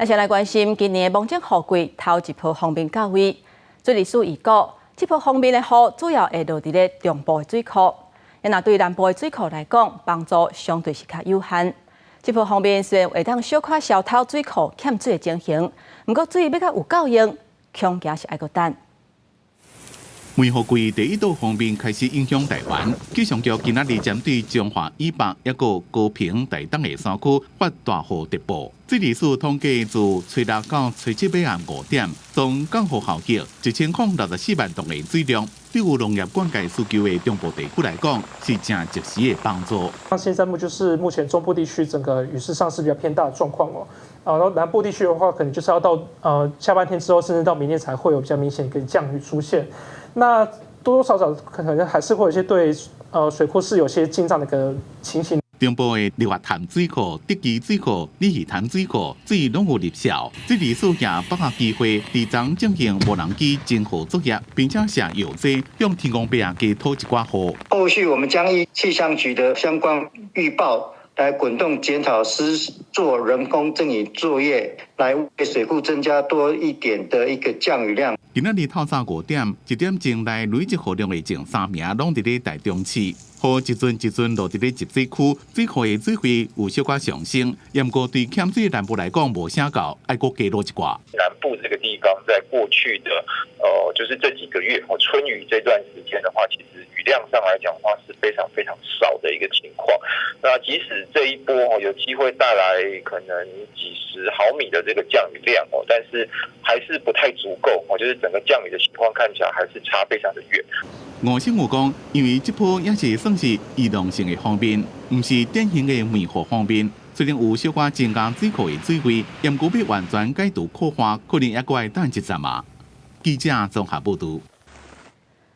咱先来关心今年的梦境雨季头一波方面到位。水利署预估，这波方面的雨主要会落伫咧中部的水库，若对南部的水库来讲，帮助相对是较有限。这波方面虽然会当小可消透水库欠水的情形，不过水要较有够用，恐惊是爱搁等。梅雨季第一道方面开始影响台湾，气象局今仔日针对中华以北一个高屏台东的山区发大雨特报。水利署统计，自初六到初七晚暗5点，从降雨效益1064万吨的水量，对于农业灌溉需求的中部地区来讲，是正及时的帮助。像现在就是目前中部地区整个雨势上是比较偏大的状况哦。然后南部地区的话，可能就是要到下半天之后，甚至到明天才会有比较明显的一个降雨出现。那多多少少可能还是会有一些对水库是有些进账的一个情形。中部的立华潭水库、德基水库、利鱼潭水库水拢有入效。水利署也把握机会，伫昨进行无人机监护作业，并且下药剂向天公伯加拖一寡雨。后续我们将依气象局的相关预报，来滚动检讨施作人工增雨作业，来为水库增加多一点的一个降雨量。今仔日透早5点，1点钟内累积雨量的前3名拢伫咧台中市，雨一阵一阵落伫咧集水区，水库的水位有小可上升，不过对欠水的南部来讲无啥够，爱搁加落一寡。南部这个地方在过去的就是这几个月春雨这段时间的话，其实雨量上来讲的话是非常非常少的一个情况。那即使这一波有机会带来可能几十毫米的这个降雨量但是还是不太足够就是整个降雨的情况看起来还是差非常的远。吴新武讲，因为这波也是算是移动性的方面，不是典型的梅雨方面。虽然有小可增加水库的水位，不过要完全解除扩化，可能也要等一阵嘛。记者综合报道。